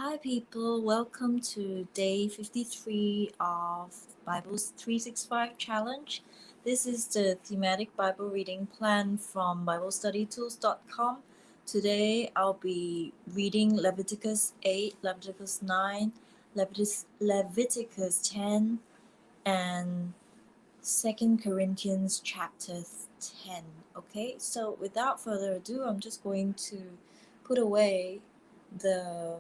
Hi, people. Welcome to day 53 of Bible's 365 challenge. This is the thematic Bible reading plan from BibleStudyTools.com. Today I'll be reading Leviticus 8, Leviticus 9, Leviticus 10, and 2 Corinthians chapter 10. Okay, so without further ado, I'm just going to put away the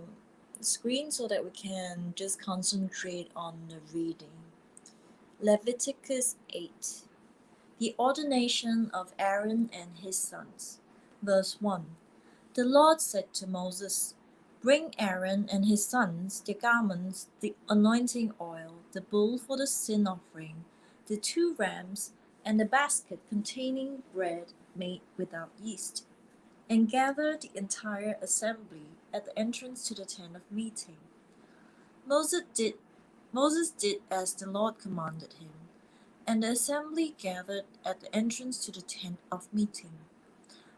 screen so that we can just concentrate on the reading. Leviticus 8. The ordination of Aaron and his sons. Verse 1. The Lord said to Moses, Bring Aaron and his sons their garments, the anointing oil, the bull for the sin offering, the 2 rams, and the basket containing bread made without yeast, and gather the entire assembly at the entrance to the tent of meeting. Moses did as the Lord commanded him, and the assembly gathered at the entrance to the tent of meeting.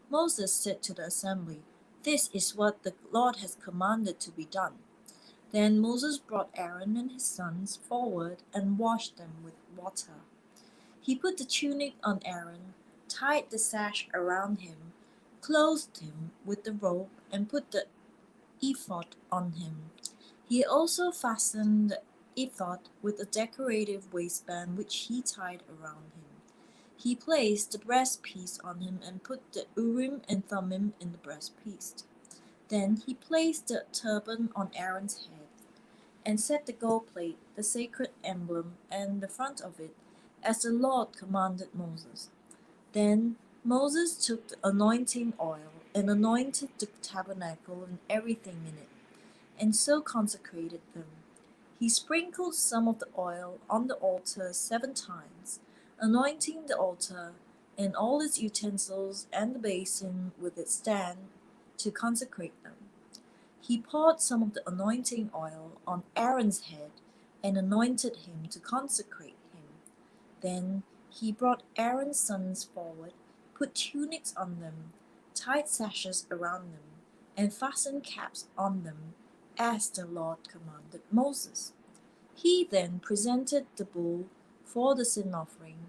Moses said to the assembly, This is what the Lord has commanded to be done. Then Moses brought Aaron and his sons forward and washed them with water. He put the tunic on Aaron, tied the sash around him, clothed him with the robe, and put the ephod on him. He also fastened the ephod with a decorative waistband which he tied around him. He placed the breastpiece on him and put the Urim and Thummim in the breastpiece. Then he placed the turban on Aaron's head and set the gold plate, the sacred emblem, and the front of it, as the Lord commanded Moses. Then Moses took the anointing oil and anointed the tabernacle and everything in it, and so consecrated them. He sprinkled some of the oil on the altar 7 times, anointing the altar and all its utensils and the basin with its stand to consecrate them. He poured some of the anointing oil on Aaron's head and anointed him to consecrate him. Then he brought Aaron's sons forward, put tunics on them, tied sashes around them, and fastened caps on them, as the Lord commanded Moses. He then presented the bull for the sin offering,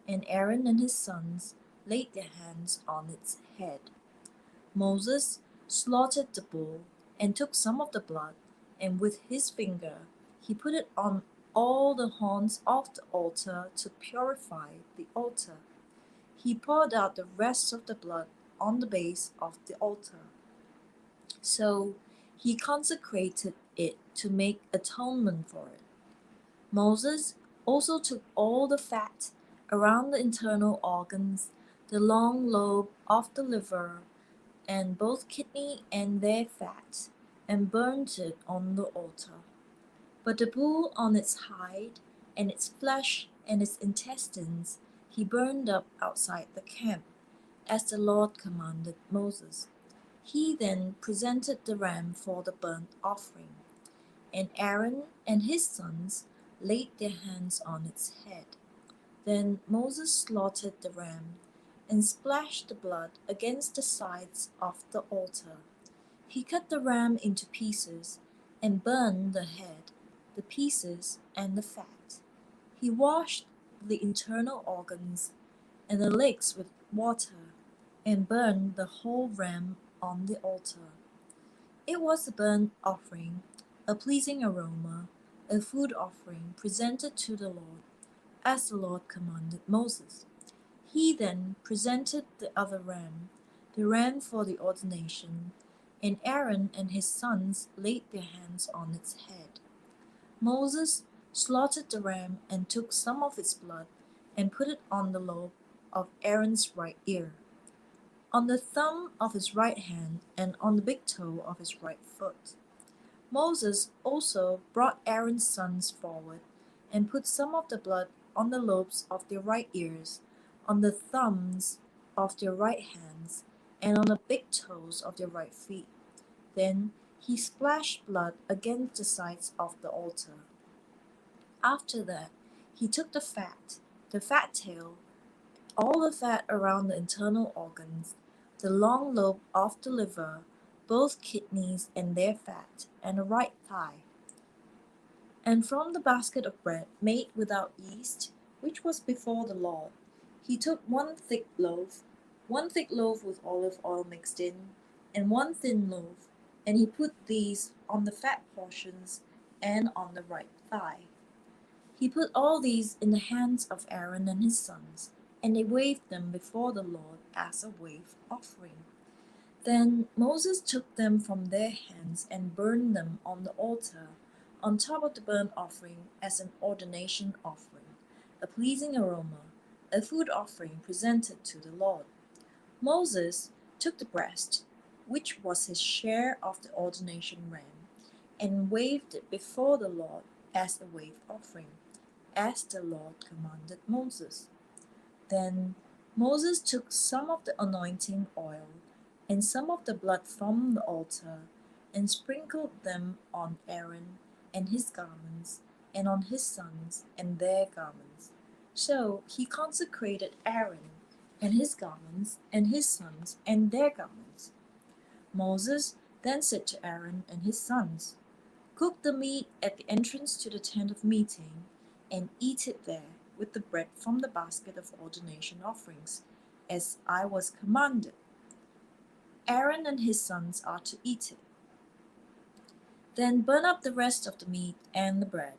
and Aaron and his sons laid their hands on its head. Moses slaughtered the bull and took some of the blood, and with his finger he put it on all the horns of the altar to purify the altar. He poured out the rest of the blood on the base of the altar. So he consecrated it to make atonement for it. Moses also took all the fat around the internal organs, the long lobe of the liver, and both kidney and their fat, and burnt it on the altar. But the bull on its hide, and its flesh, and its intestines, he burned up outside the camp, as the Lord commanded Moses. He then presented the ram for the burnt offering, and Aaron and his sons laid their hands on its head. Then Moses slaughtered the ram, and splashed the blood against the sides of the altar. He cut the ram into pieces, and burned the head, the pieces, and the fat. He washed the internal organs and the legs with water, and burned the whole ram on the altar. It was a burnt offering, a pleasing aroma, a food offering presented to the Lord, as the Lord commanded Moses. He then presented the other ram, the ram for the ordination, and Aaron and his sons laid their hands on its head. Moses slaughtered the ram and took some of its blood and put it on the lobe of Aaron's right ear, on the thumb of his right hand, and on the big toe of his right foot. Moses also brought Aaron's sons forward and put some of the blood on the lobes of their right ears, on the thumbs of their right hands, and on the big toes of their right feet. Then he splashed blood against the sides of the altar. After that, he took the fat tail, all the fat around the internal organs, the long lobe of the liver, both kidneys and their fat, and a right thigh. And from the basket of bread made without yeast, which was before the Lord, he took one thick loaf with olive oil mixed in, and one thin loaf, and he put these on the fat portions and on the right thigh. He put all these in the hands of Aaron and his sons, and they waved them before the Lord as a wave offering. Then Moses took them from their hands and burned them on the altar, on top of the burnt offering as an ordination offering, a pleasing aroma, a food offering presented to the Lord. Moses took the breast, which was his share of the ordination ram, and waved it before the Lord as a wave offering, as the Lord commanded Moses. Then Moses took some of the anointing oil and some of the blood from the altar, and sprinkled them on Aaron and his garments, and on his sons and their garments. So he consecrated Aaron and his garments, and his sons and their garments. Moses then said to Aaron and his sons, "Cook the meat at the entrance to the tent of meeting, and eat it there with the bread from the basket of ordination offerings, as I was commanded. Aaron and his sons are to eat it. Then burn up the rest of the meat and the bread.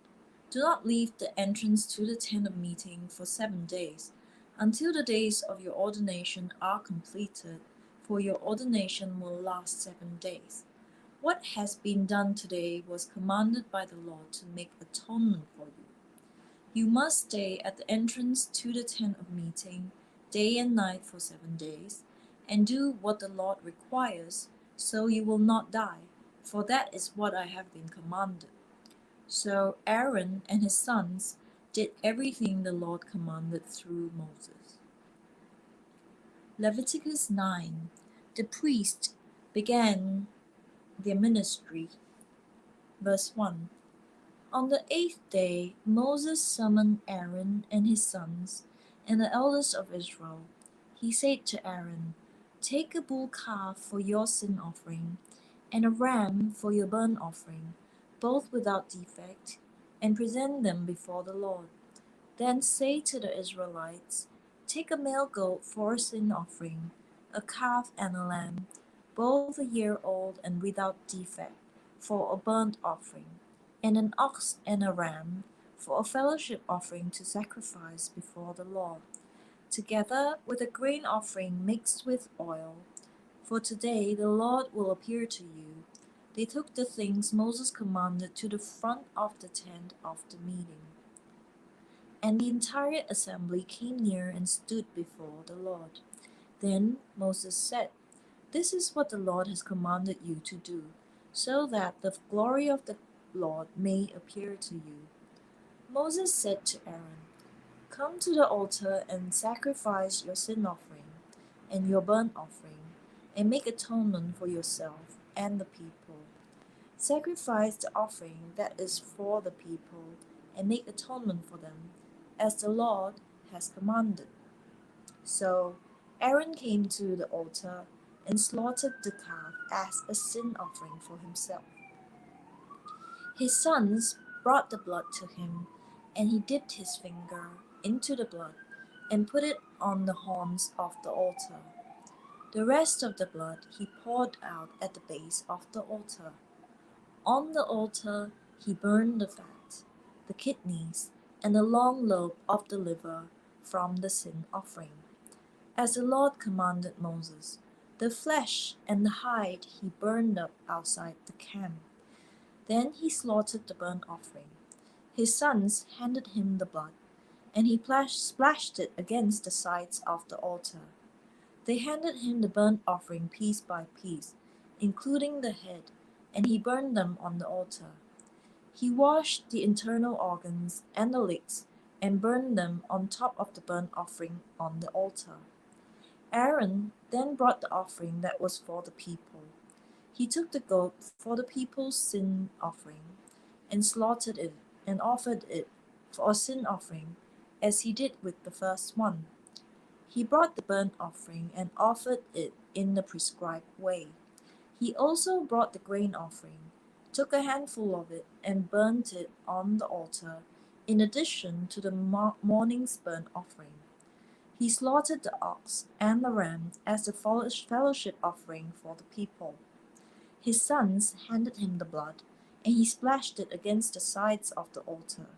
Do not leave the entrance to the tent of meeting for 7 days, until the days of your ordination are completed, for your ordination will last 7 days. What has been done today was commanded by the Lord to make atonement for you. You must stay at the entrance to the tent of meeting, day and night for 7 days, and do what the Lord requires, so you will not die, for that is what I have been commanded." So Aaron and his sons did everything the Lord commanded through Moses. Leviticus 9. The priests began their ministry. Verse 1. On the 8th day Moses summoned Aaron and his sons, and the elders of Israel. He said to Aaron, "Take a bull calf for your sin offering, and a ram for your burnt offering, both without defect, and present them before the Lord. Then say to the Israelites, Take a male goat for a sin offering, a calf and a lamb, both a year old and without defect, for a burnt offering, and an ox and a ram for a fellowship offering to sacrifice before the Lord, together with a grain offering mixed with oil. For today the Lord will appear to you." They took the things Moses commanded to the front of the tent of the meeting. And the entire assembly came near and stood before the Lord. Then Moses said, "This is what the Lord has commanded you to do, so that the glory of the Lord may appear to you." Moses said to Aaron, "Come to the altar and sacrifice your sin offering and your burnt offering, and make atonement for yourself and the people. Sacrifice the offering that is for the people, and make atonement for them, as the Lord has commanded." So Aaron came to the altar and slaughtered the calf as a sin offering for himself. His sons brought the blood to him, and he dipped his finger into the blood and put it on the horns of the altar. The rest of the blood he poured out at the base of the altar. On the altar he burned the fat, the kidneys, and the long lobe of the liver from the sin offering, as the Lord commanded Moses. The flesh and the hide he burned up outside the camp. Then he slaughtered the burnt offering. His sons handed him the blood, and he splashed it against the sides of the altar. They handed him the burnt offering piece by piece, including the head, and he burned them on the altar. He washed the internal organs and the legs, and burned them on top of the burnt offering on the altar. Aaron then brought the offering that was for the people. He took the goat for the people's sin offering, and slaughtered it, and offered it for a sin offering, as he did with the first one. He brought the burnt offering and offered it in the prescribed way. He also brought the grain offering, took a handful of it, and burnt it on the altar, in addition to the morning's burnt offering. He slaughtered the ox and the ram as the fellowship offering for the people. His sons handed him the blood, and he splashed it against the sides of the altar.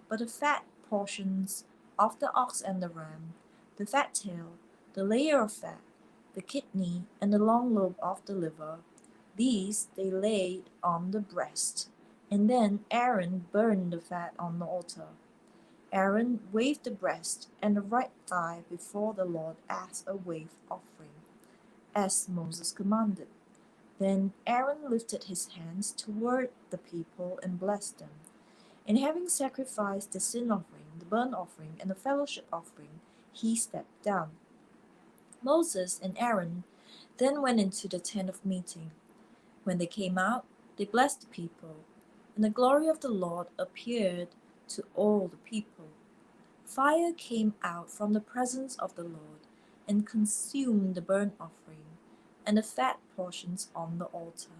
But the fat portions of the ox and the ram, the fat tail, the layer of fat, the kidney, and the long lobe of the liver, these they laid on the breast, and then Aaron burned the fat on the altar. Aaron waved the breast and the right thigh before the Lord as a wave offering, as Moses commanded. Then Aaron lifted his hands toward the people and blessed them. And having sacrificed the sin offering, the burnt offering, and the fellowship offering, he stepped down. Moses and Aaron then went into the tent of meeting. When they came out, they blessed the people, and the glory of the Lord appeared to all the people. Fire came out from the presence of the Lord and consumed the burnt offering and the fat portions on the altar.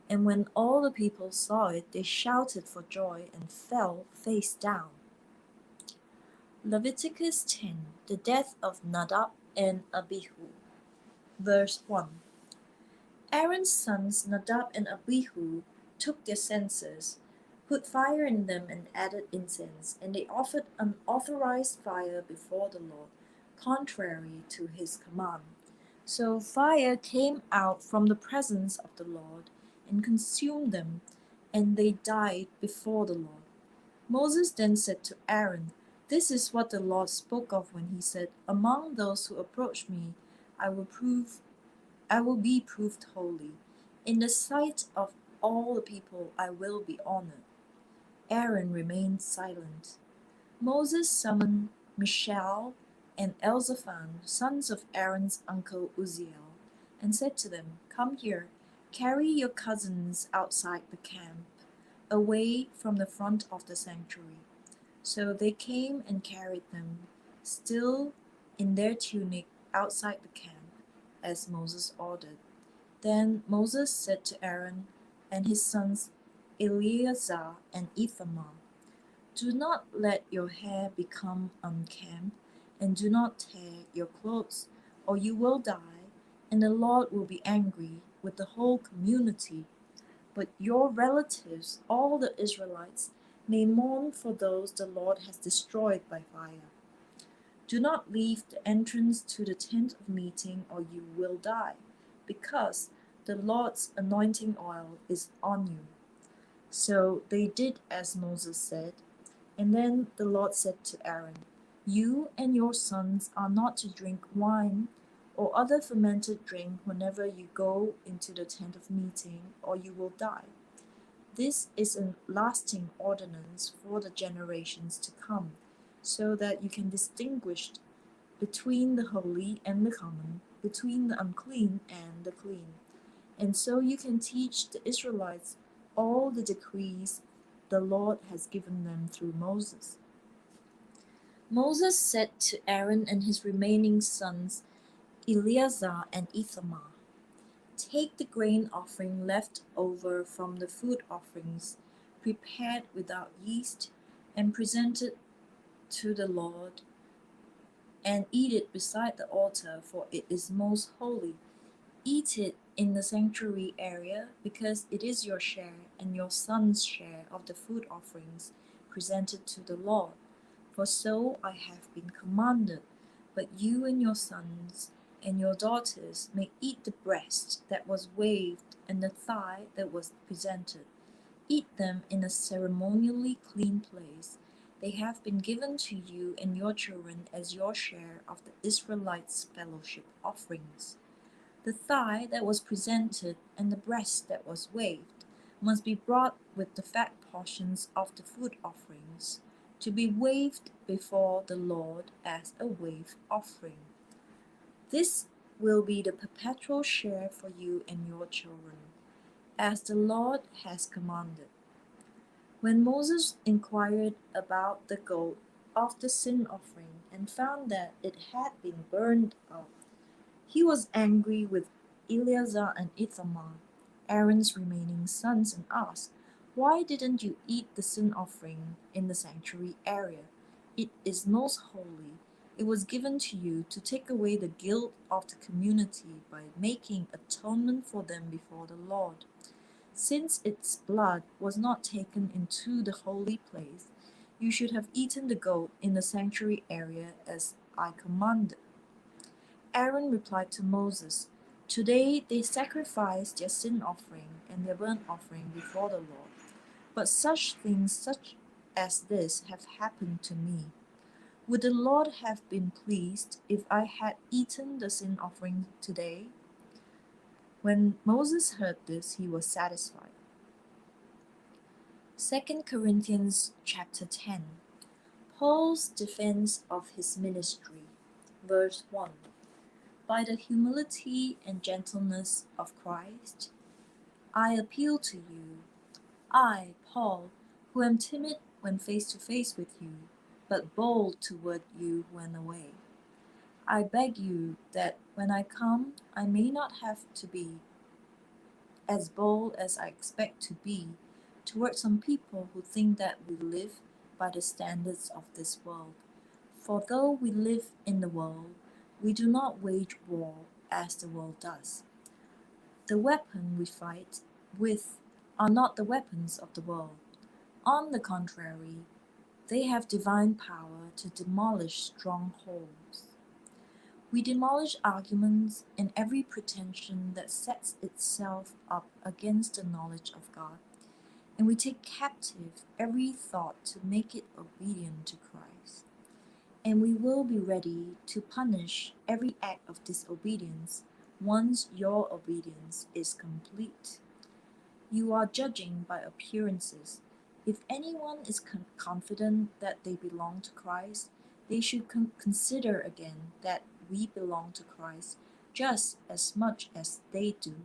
And when all the people saw it, they shouted for joy and fell face down. Leviticus 10. The death of Nadab and Abihu. Verse 1. Aaron's sons Nadab and Abihu took their censers, put fire in them and added incense, and they offered unauthorized fire before the Lord, contrary to his command. So fire came out from the presence of the Lord and consumed them, and they died before the Lord. Moses then said to Aaron, "This is what the Lord spoke of when he said, 'Among those who approach me, I will be proved holy. In the sight of all the people I will be honored.'" Aaron remained silent. Moses summoned Mishael and Elzaphan, sons of Aaron's uncle Uzziel, and said to them, "Come here, carry your cousins outside the camp, away from the front of the sanctuary." So they came and carried them, still in their tunic, outside the camp, as Moses ordered. Then Moses said to Aaron and his sons Eleazar and Ithamar, "Do not let your hair become unkempt, and do not tear your clothes, or you will die, and the Lord will be angry with the whole community. But your relatives, all the Israelites, may mourn for those the Lord has destroyed by fire. Do not leave the entrance to the tent of meeting, or you will die, because the Lord's anointing oil is on you." So they did as Moses said. And then the Lord said to Aaron, "You and your sons are not to drink wine or other fermented drink whenever you go into the tent of meeting, or you will die. This is a lasting ordinance for the generations to come, so that you can distinguish between the holy and the common, between the unclean and the clean. And so you can teach the Israelites all the decrees the Lord has given them through Moses." Moses said to Aaron and his remaining sons, Eleazar and Ithamar, "Take the grain offering left over from the food offerings, prepared without yeast, and presented to the Lord, and eat it beside the altar, for it is most holy. Eat it in the sanctuary area, because it is your share and your son's share of the food offerings presented to the Lord. For so I have been commanded. But you and your sons and your daughters may eat the breast that was waved and the thigh that was presented. Eat them in a ceremonially clean place. They have been given to you and your children as your share of the Israelites' fellowship offerings. The thigh that was presented and the breast that was waved must be brought with the fat portions of the food offerings, to be waved before the Lord as a wave offering. This will be the perpetual share for you and your children, as the Lord has commanded. When Moses inquired about the goat of the sin offering and found that it had been burned up, he was angry with Eleazar and Ithamar. Aaron's remaining sons and asked, "Why didn't you eat the sin offering in the sanctuary area? It is most holy. It was given to you to take away the guilt of the community by making atonement for them before the Lord. Since its blood was not taken into the holy place, you should have eaten the goat in the sanctuary area as I commanded." Aaron replied to Moses, "Today they sacrifice their sin offering and their burnt offering before the Lord. But such as this have happened to me. Would the Lord have been pleased if I had eaten the sin offering today?" When Moses heard this, he was satisfied. 2 Corinthians chapter 10. Paul's defense of his ministry. Verse 1. By the humility and gentleness of Christ, I appeal to you, I, Paul, who am timid when face to face with you, but bold toward you when away. I beg you that when I come, I may not have to be as bold as I expect to be toward some people who think that we live by the standards of this world. For though we live in the world, we do not wage war as the world does. The weapons we fight with are not the weapons of the world. On the contrary, they have divine power to demolish strongholds. We demolish arguments and every pretension that sets itself up against the knowledge of God, and we take captive every thought to make it obedient to Christ. And we will be ready to punish every act of disobedience once your obedience is complete. You are judging by appearances. If anyone is confident that they belong to Christ, they should consider again that we belong to Christ just as much as they do.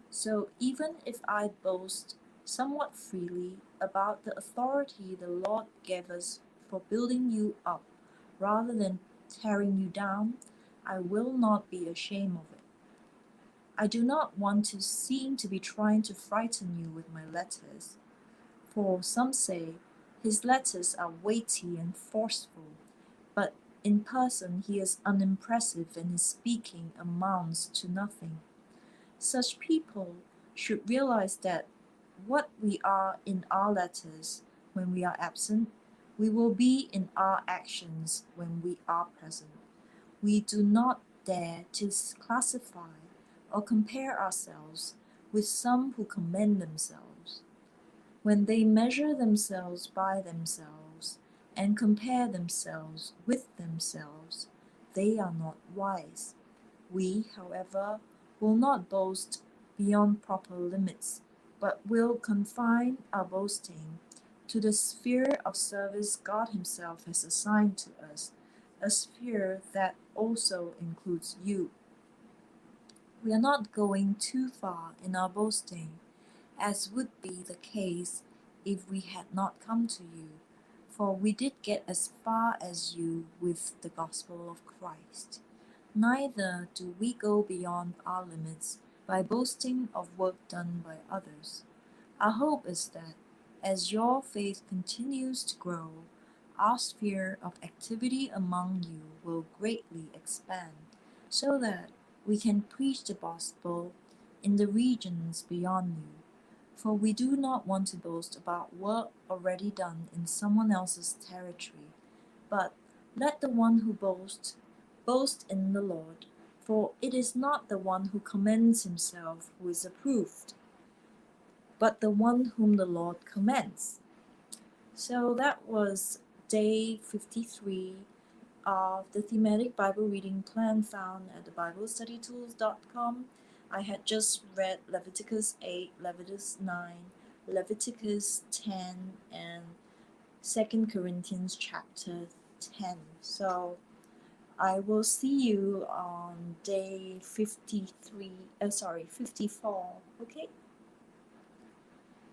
So even if I boast somewhat freely about the authority the Lord gave us for building you up rather than tearing you down, I will not be ashamed of it. I do not want to seem to be trying to frighten you with my letters, for some say his letters are weighty and forceful, but in person he is unimpressive and his speaking amounts to nothing. Such people should realize that what we are in our letters when we are absent, we will be in our actions when we are present. We do not dare to classify or compare ourselves with some who commend themselves. When they measure themselves by themselves and compare themselves with themselves, they are not wise. We, however, will not boast beyond proper limits, but will confine our boasting to the sphere of service God Himself has assigned to us, a sphere that also includes you. We are not going too far in our boasting, as would be the case if we had not come to you, for we did get as far as you with the gospel of Christ. Neither do we go beyond our limits by boasting of work done by others. Our hope is that, as your faith continues to grow, our sphere of activity among you will greatly expand, so that we can preach the gospel in the regions beyond you. For we do not want to boast about work already done in someone else's territory, but let the one who boasts boast in the Lord, for it is not the one who commends himself who is approved, but the one whom the Lord commends. So that was day 53 of the Thematic Bible Reading Plan found at thebiblestudytools.com. I had just read Leviticus 8, Leviticus 9, Leviticus 10, and 2 Corinthians chapter 10. So I will see you on day 54. Okay?